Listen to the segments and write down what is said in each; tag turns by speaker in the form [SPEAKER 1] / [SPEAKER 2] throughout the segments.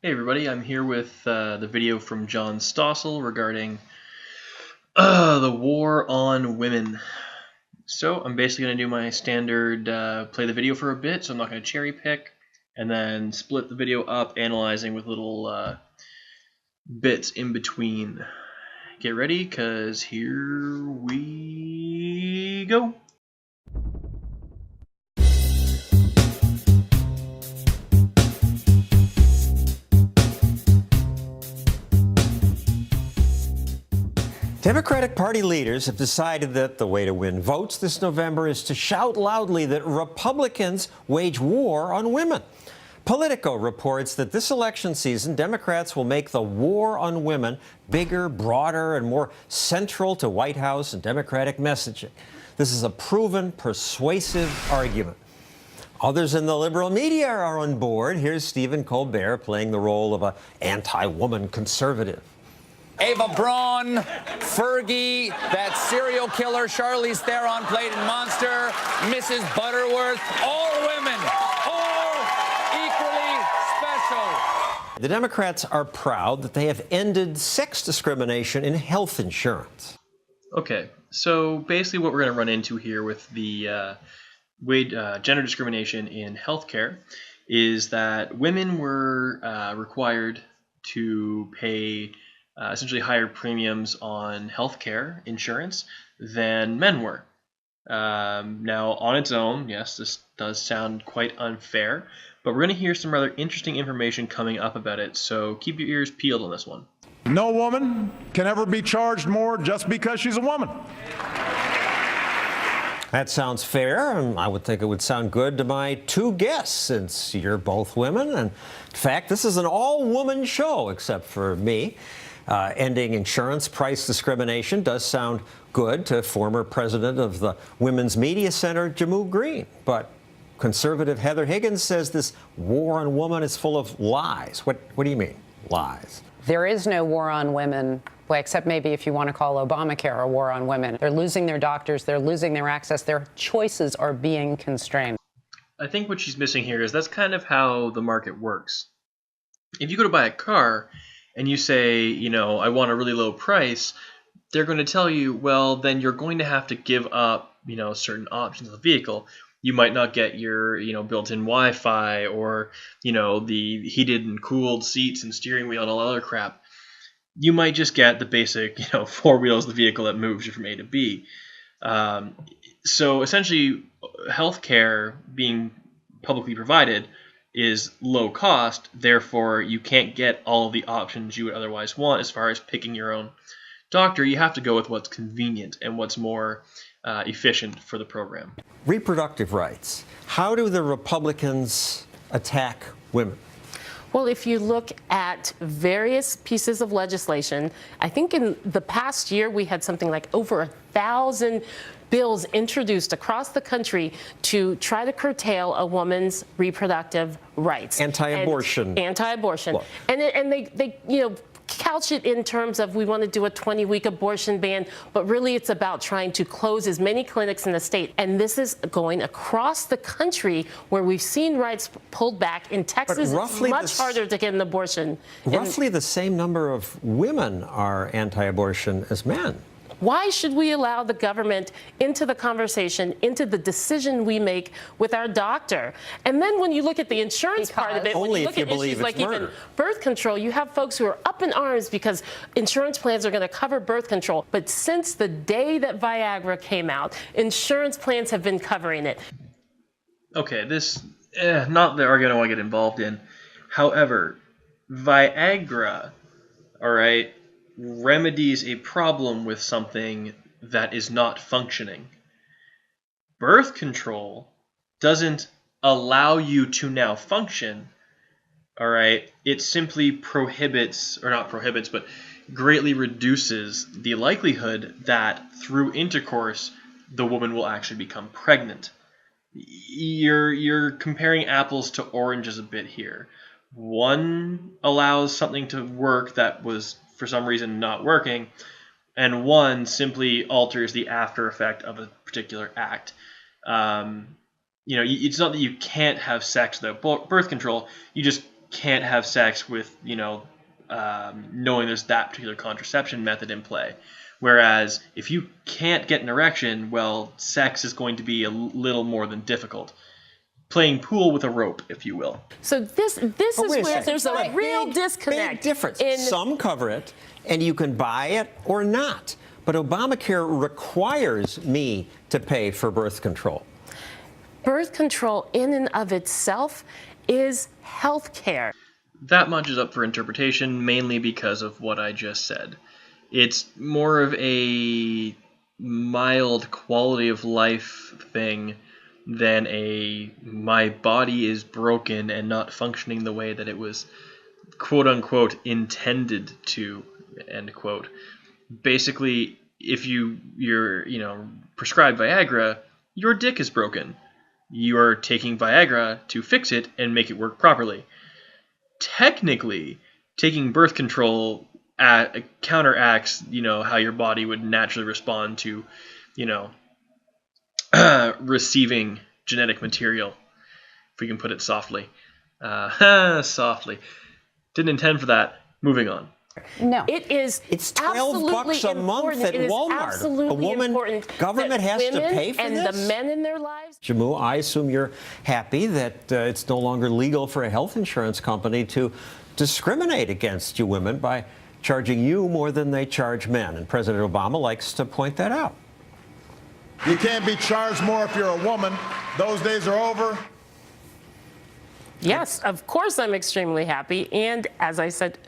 [SPEAKER 1] Hey everybody, I'm here with the video from John Stossel regarding the war on women. So I'm basically going to do my standard play the video for a bit, so I'm not going to cherry pick, and then split the video up, analyzing with little bits in between. Get ready, because here we go.
[SPEAKER 2] Democratic Party leaders have decided that the way to win votes this November is to shout loudly that Republicans wage war on women. Politico reports that this election season, Democrats will make the war on women bigger, broader, and more central to White House and Democratic messaging. This is a proven, persuasive argument. Others in the liberal media are on board. Here's Stephen Colbert playing the role of an anti-woman conservative.
[SPEAKER 3] Ava Braun, Fergie, that serial killer Charlize Theron played in Monster, Mrs. Butterworth, all women, all equally special.
[SPEAKER 2] The Democrats are proud that they have ended sex discrimination in health insurance.
[SPEAKER 1] Okay, so basically what we're going to run into here with the gender discrimination in healthcare is that women were required to pay essentially higher premiums on healthcare insurance than men were. Now, on its own, yes, this does sound quite unfair, but we're going to hear some rather interesting information coming up about it, so keep your ears peeled on this one.
[SPEAKER 4] No woman can ever be charged more just because she's a woman.
[SPEAKER 2] That sounds fair, and I would think it would sound good to my two guests, since you're both women. And in fact, this is an all-woman show, except for me. Ending insurance price discrimination does sound good to former president of the Women's Media Center, Jammu Green. But conservative Heather Higgins says this war on women is full of lies. What do you mean, lies?
[SPEAKER 5] There is no war on women, well, except maybe if you want to call Obamacare a war on women. They're losing their doctors. They're losing their access. Their choices are being constrained.
[SPEAKER 1] I think what she's missing here is that's kind of how the market works. If you go to buy a car and you say, I want a really low price, they're going to tell you, well, then you're going to have to give up, certain options of the vehicle. You might not get your, built-in Wi-Fi or, the heated and cooled seats and steering wheel and all other crap. You might just get the basic, four wheels of the vehicle that moves you from A to B. So essentially, healthcare being publicly provided is low cost, therefore you can't get all of the options you would otherwise want as far as picking your own doctor. You have to go with what's convenient and what's more efficient for the program.
[SPEAKER 2] Reproductive rights. How do the Republicans attack women?
[SPEAKER 6] Well, if you look at various pieces of legislation, I think in the past year we had something like over 1,000 bills introduced across the country to try to curtail a woman's reproductive rights.
[SPEAKER 2] Anti-abortion.
[SPEAKER 6] Anti-abortion.
[SPEAKER 2] Well,
[SPEAKER 6] and they couch it in terms of we want to do a 20-week abortion ban, but really it's about trying to close as many clinics in the state. And this is going across the country where we've seen rights pulled back. In Texas, it's much harder to get an abortion.
[SPEAKER 2] Roughly the same number of women are anti-abortion as men.
[SPEAKER 6] Why should we allow the government into the conversation, into the decision we make with our doctor? And then when you look at the insurance part of it, when you look at issues like even birth control, you have folks who are up in arms because insurance plans are going to cover birth control. But since the day that Viagra came out, insurance plans have been covering it.
[SPEAKER 1] Okay, this, not the argument I want to get involved in. However, Viagra, all right, remedies a problem with something that is not functioning. Birth control doesn't allow you to now function, all right? It simply prohibits, or not prohibits, but greatly reduces the likelihood that through intercourse the woman will actually become pregnant. You're comparing apples to oranges a bit here. One allows something to work that was for some reason not working, and one simply alters the after effect of a particular act. It's not that you can't have sex without birth control. You just can't have sex with, knowing there's that particular contraception method in play. Whereas if you can't get an erection, well, sex is going to be a little more than difficult. Playing pool with a rope, if you will.
[SPEAKER 6] So this is where there's a real disconnect.
[SPEAKER 2] Big difference. Some cover it, and you can buy it or not. But Obamacare requires me to pay for birth control.
[SPEAKER 6] Birth control in and of itself is health care.
[SPEAKER 1] That much is up for interpretation, mainly because of what I just said. It's more of a mild quality of life thing than my body is broken and not functioning the way that it was quote unquote intended to, end quote. Basically, if you're prescribed Viagra, your dick is broken. You are taking Viagra to fix it and make it work properly. Technically, taking birth control counteracts, how your body would naturally respond to, receiving genetic material, if we can put it softly. Softly. Didn't intend for that. Moving on.
[SPEAKER 5] No.
[SPEAKER 2] It's $12 a month at Walmart. A woman, government has to pay for this?
[SPEAKER 6] And the men in their lives.
[SPEAKER 2] Jamu, I assume you're happy that it's no longer legal for a health insurance company to discriminate against you women by charging you more than they charge men. And President Obama likes to point that out.
[SPEAKER 4] You can't be charged more if you're a woman. Those days are over.
[SPEAKER 6] Yes, of course I'm extremely happy. And as I said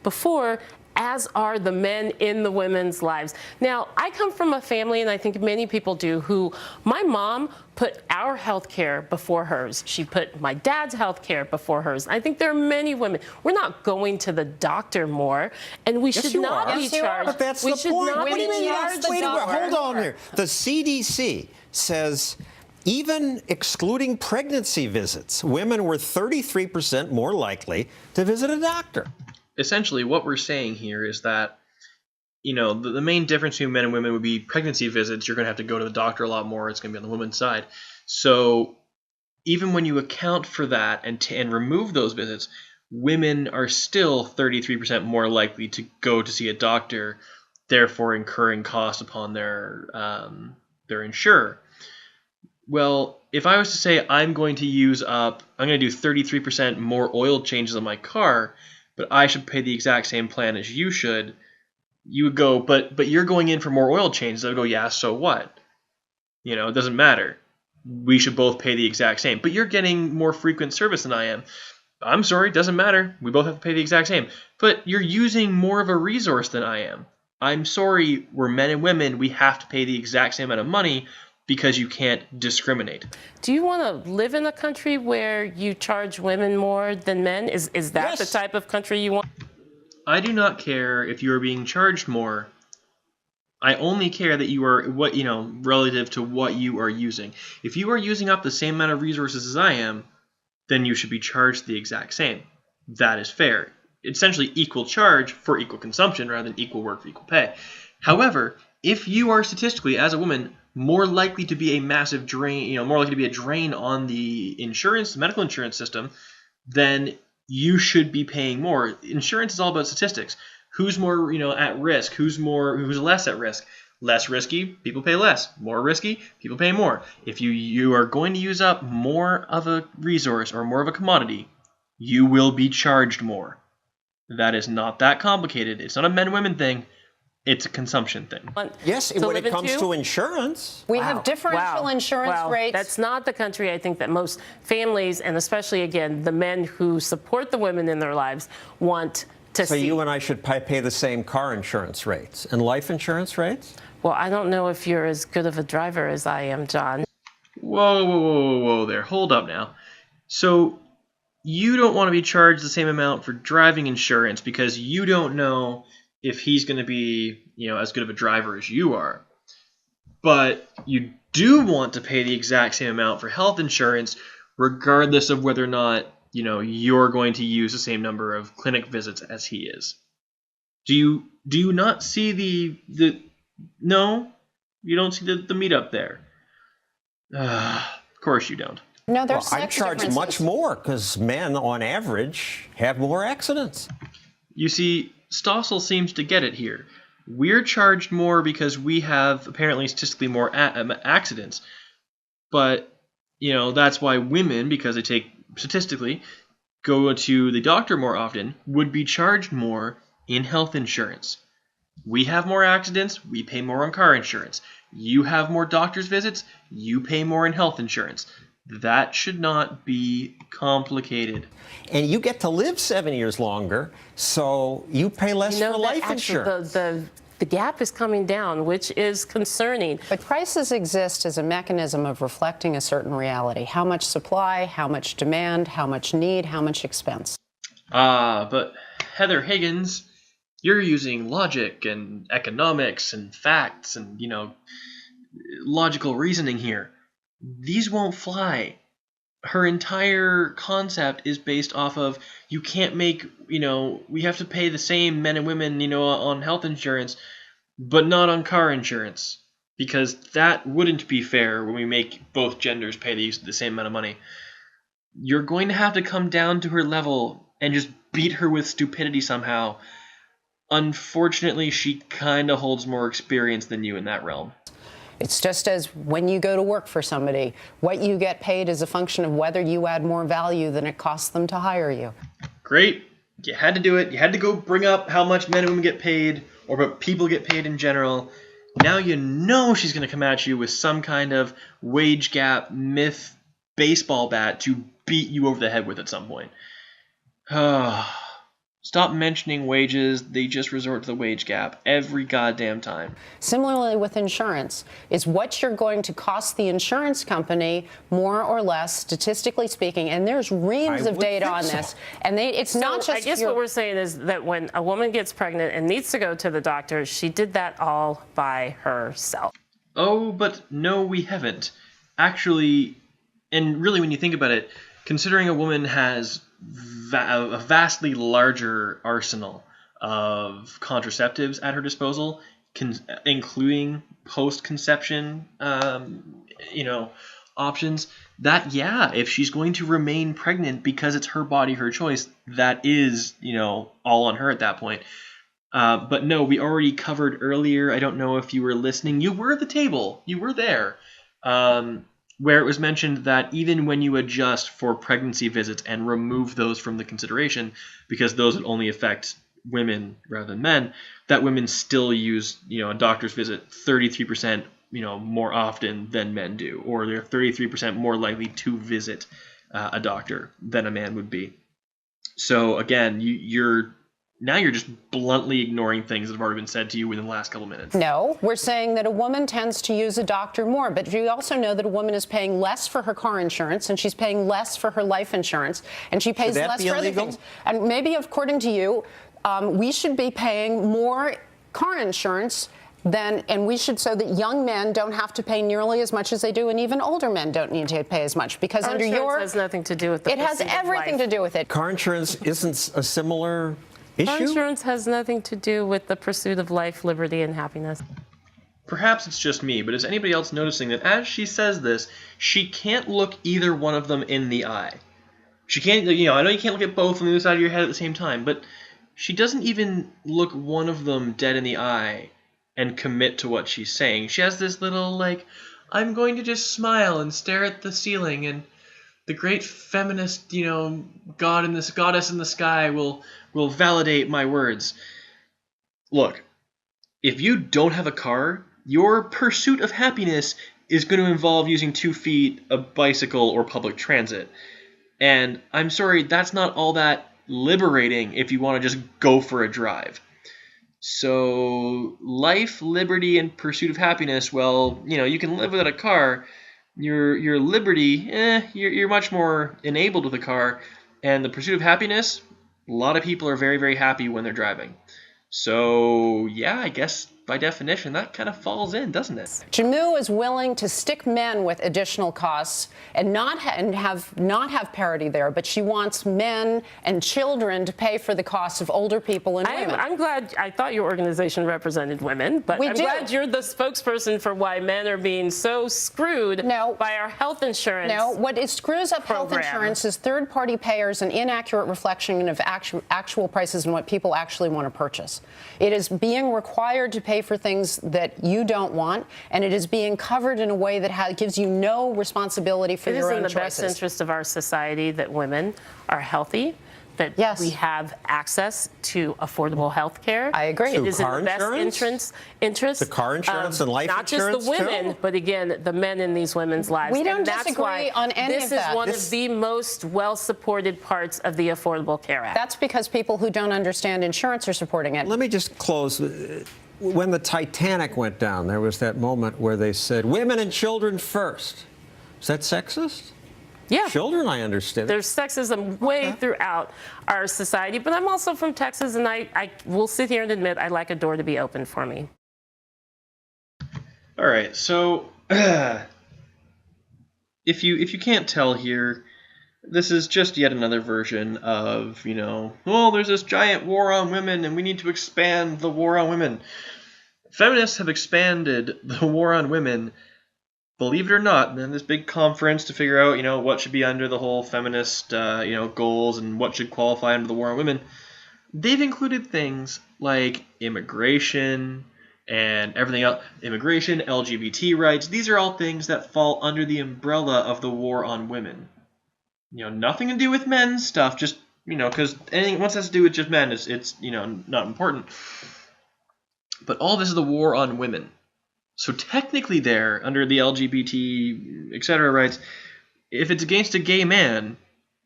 [SPEAKER 6] before, as are the men in the women's lives. Now, I come from a family, and I think many people do, who my mom put our health care before hers. She put my dad's health care before hers. I think there are many women. We're not going to the doctor more, and we should not be charged.
[SPEAKER 2] But that's the point. What do you mean? Wait a minute. Hold on here. The CDC says even excluding pregnancy visits, women were 33% more likely to visit a doctor.
[SPEAKER 1] Essentially, what we're saying here is that, the main difference between men and women would be pregnancy visits. You're going to have to go to the doctor a lot more. It's going to be on the woman's side. So even when you account for that and remove those visits, women are still 33% more likely to go to see a doctor, therefore incurring costs upon their insurer. Well, if I was to say I'm going to do 33% more oil changes on my car, but I should pay the exact same plan as you should, you would go, but you're going in for more oil changes. I would go, yeah, so what? It doesn't matter. We should both pay the exact same. But you're getting more frequent service than I am. I'm sorry, doesn't matter. We both have to pay the exact same. But you're using more of a resource than I am. I'm sorry, we're men and women. We have to pay the exact same amount of money because you can't discriminate.
[SPEAKER 6] Do you want to live in a country where you charge women more than men? Is that the type of country you want?
[SPEAKER 1] I do not care if you are being charged more. I only care that you are relative to what you are using. If you are using up the same amount of resources as I am, then you should be charged the exact same. That is fair. Essentially equal charge for equal consumption rather than equal work for equal pay. However, if you are statistically, as a woman, more likely to be a massive drain, more likely to be a drain on the medical insurance system, then you should be paying more. Insurance is all about statistics. Who's more, at risk? Who's less at risk? Less risky, people pay less. More risky, people pay more. If you are going to use up more of a resource or more of a commodity, you will be charged more. That is not that complicated. It's not a men-women thing. It's a consumption thing.
[SPEAKER 2] Yes, when it comes to insurance.
[SPEAKER 5] We have differential insurance rates.
[SPEAKER 6] That's not the country I think that most families, and especially, again, the men who support the women in their lives, want to see.
[SPEAKER 2] So you and I should pay the same car insurance rates and life insurance rates?
[SPEAKER 6] Well, I don't know if you're as good of a driver as I am, John.
[SPEAKER 1] Whoa there. Hold up now. So you don't want to be charged the same amount for driving insurance because you don't know if he's going to be, as good of a driver as you are. But you do want to pay the exact same amount for health insurance, regardless of whether or not, you're going to use the same number of clinic visits as he is. Do you not see no? You don't see the meetup there. Of course you don't.
[SPEAKER 5] No, there's
[SPEAKER 2] I'm
[SPEAKER 5] sex
[SPEAKER 2] charged
[SPEAKER 5] differences.
[SPEAKER 2] much more because men, on average, have more accidents.
[SPEAKER 1] You see, Stossel seems to get it here. We're charged more because we have apparently statistically more accidents. But, that's why women, because they take statistically, go to the doctor more often, would be charged more in health insurance. We have more accidents, we pay more on car insurance. You have more doctor's visits, you pay more in health insurance. That should not be complicated.
[SPEAKER 2] And you get to live 7 years longer, so you pay less for life insurance.
[SPEAKER 6] The gap is coming down, which is concerning.
[SPEAKER 5] But prices exist as a mechanism of reflecting a certain reality. How much supply, how much demand, how much need, how much expense.
[SPEAKER 1] But Heather Higgins, you're using logic and economics and facts and, logical reasoning here. These won't fly. Her entire concept is based off of you can't make, we have to pay the same men and women, on health insurance, but not on car insurance. Because that wouldn't be fair when we make both genders pay the same amount of money. You're going to have to come down to her level and just beat her with stupidity somehow. Unfortunately, she kind of holds more experience than you in that realm.
[SPEAKER 5] It's just as when you go to work for somebody, what you get paid is a function of whether you add more value than it costs them to hire you.
[SPEAKER 1] Great. You had to do it. You had to go bring up how much men and women get paid or what people get paid in general. Now you know she's going to come at you with some kind of wage gap myth baseball bat to beat you over the head with at some point. Stop mentioning wages. They just resort to the wage gap every goddamn time.
[SPEAKER 5] Similarly with insurance, is what you're going to cost the insurance company more or less, statistically speaking, and there's reams of data on this. And it's not just.
[SPEAKER 6] I guess what we're saying is that when a woman gets pregnant and needs to go to the doctor, she did that all by herself.
[SPEAKER 1] Oh, but no, we haven't. Actually, and really when you think about it, considering a woman has a vastly larger arsenal of contraceptives at her disposal, including post-conception, options, that, if she's going to remain pregnant because it's her body, her choice, that is, all on her at that point. But no, we already covered earlier, I don't know if you were listening, you were at the table, you were there, where it was mentioned that even when you adjust for pregnancy visits and remove those from the consideration, because those would only affect women rather than men, that women still use, a doctor's visit 33%, more often than men do, or they're 33% more likely to visit a doctor than a man would be. So again, you're just bluntly ignoring things that have already been said to you within the last couple minutes.
[SPEAKER 5] No, we're saying that a woman tends to use a doctor more, but we also know that a woman is paying less for her car insurance, and she's paying less for her life insurance, and she pays less for other things. And maybe, according to you, we should be paying more car insurance and we should, so that young men don't have to pay nearly as much as they do, and even older men don't need to pay as much, because under your
[SPEAKER 6] has nothing to do with the
[SPEAKER 5] it has everything to do with it.
[SPEAKER 2] Car insurance isn't a similar issue?
[SPEAKER 6] Car insurance has nothing to do with the pursuit of life, liberty, and happiness.
[SPEAKER 1] Perhaps it's just me, but is anybody else noticing that as she says this, she can't look either one of them in the eye? She can't, I know you can't look at both on the other side of your head at the same time, but she doesn't even look one of them dead in the eye and commit to what she's saying. She has this little, I'm going to just smile and stare at the ceiling, and the great feminist, goddess in the sky will validate my words. Look, if you don't have a car, your pursuit of happiness is going to involve using 2 feet, a bicycle, or public transit. And I'm sorry, that's not all that liberating if you want to just go for a drive. So life, liberty, and pursuit of happiness, well, you can live without a car. Your liberty, you're much more enabled with a car. And the pursuit of happiness, a lot of people are very, very happy when they're driving. So, I guess by definition, that kind of falls in, doesn't it?
[SPEAKER 5] Jammu is willing to stick men with additional costs and not have parity there, but she wants men and children to pay for the costs of older people and women.
[SPEAKER 6] I'm glad. I thought your organization represented women, but I'm glad you're the spokesperson for why men are being so screwed by our health insurance.
[SPEAKER 5] No, what screws up health insurance is third-party payers and inaccurate reflection of actual prices and what people actually want to purchase. It is being required to pay for things that you don't want, and it is being covered in a way that gives you no responsibility for your own choices.
[SPEAKER 6] It is in the best interest of our society that women are healthy, that we have access to affordable health care.
[SPEAKER 5] I agree.
[SPEAKER 6] It is in the best interest.
[SPEAKER 2] The car insurance and life
[SPEAKER 6] insurance,
[SPEAKER 2] insurance,
[SPEAKER 6] not just the women, but again, the men in these women's lives.
[SPEAKER 5] We don't disagree on any of that.
[SPEAKER 6] This is one of the most well-supported parts of the Affordable Care Act.
[SPEAKER 5] That's because people who don't understand insurance are supporting it.
[SPEAKER 2] Let me just close. When the Titanic went down, there was that moment where they said, women and children first. Is that sexist?
[SPEAKER 6] Yeah.
[SPEAKER 2] Children, I understand.
[SPEAKER 6] There's sexism way throughout our society, but I'm also from Texas, and I will sit here and admit I like a door to be open for me.
[SPEAKER 1] All right, so if you can't tell here, this is just yet another version of, well, there's this giant war on women and we need to expand the war on women. Feminists have expanded the war on women, believe it or not, in this big conference to figure out, what should be under the whole feminist, goals and what should qualify under the war on women. They've included things like immigration and everything else. Immigration, LGBT rights, these are all things that fall under the umbrella of the war on women. Nothing to do with men's stuff, just, because anything once has to do with just men, it's not important. But all this is the war on women. So technically there, under the LGBT, etc. rights, if it's against a gay man,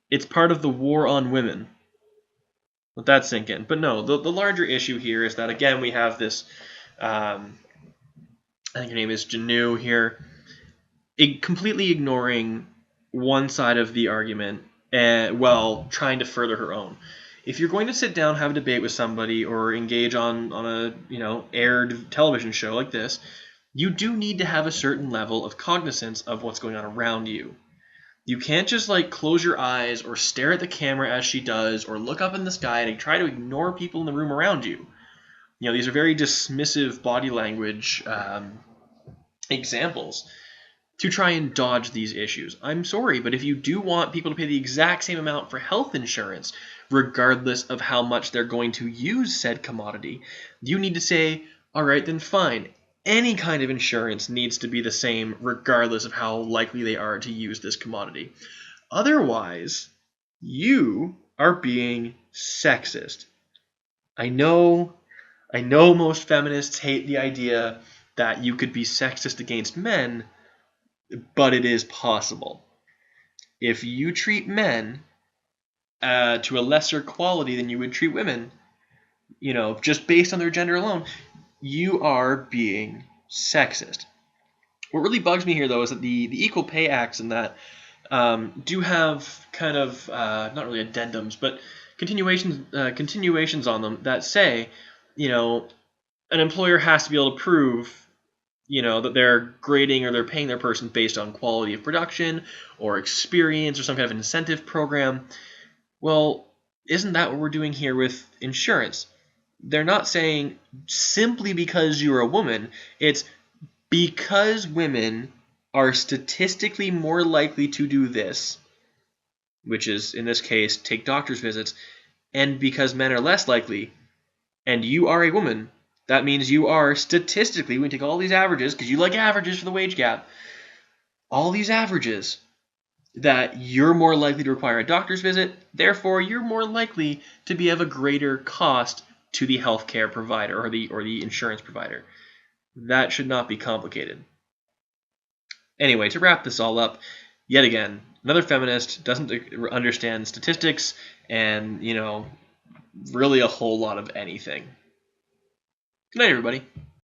[SPEAKER 1] it's part of the war on women. Let that sink in. But no, the larger issue here is that, again, we have this, I think her name is Janu here, completely ignoring one side of the argument while trying to further her own. If you're going to sit down, have a debate with somebody, or engage on a aired television show like this, you do need to have a certain level of cognizance of what's going on around you. You can't just close your eyes or stare at the camera as she does, or look up in the sky and try to ignore people in the room around you. These are very dismissive body language examples to try and dodge these issues. I'm sorry, but if you do want people to pay the exact same amount for health insurance, regardless of how much they're going to use said commodity, you need to say, all right, then fine. Any kind of insurance needs to be the same regardless of how likely they are to use this commodity. Otherwise, you are being sexist. I know most feminists hate the idea that you could be sexist against men, but it is possible. If you treat men to a lesser quality than you would treat women, just based on their gender alone, you are being sexist. What really bugs me here, though, is that the Equal Pay Acts and that do have kind of, not really addendums, but continuations on them that say, an employer has to be able to prove that they're grading or they're paying their person based on quality of production or experience or some kind of incentive program. Well, isn't that what we're doing here with insurance? They're not saying simply because you're a woman. It's because women are statistically more likely to do this, which is, in this case, take doctor's visits, and because men are less likely, and you are a woman, that means you are statistically, we take all these averages, because you like averages for the wage gap, all these averages, that you're more likely to require a doctor's visit, therefore you're more likely to be of a greater cost to the healthcare provider or the insurance provider. That should not be complicated. Anyway, to wrap this all up, yet again, another feminist doesn't understand statistics and, really a whole lot of anything. Good night, everybody.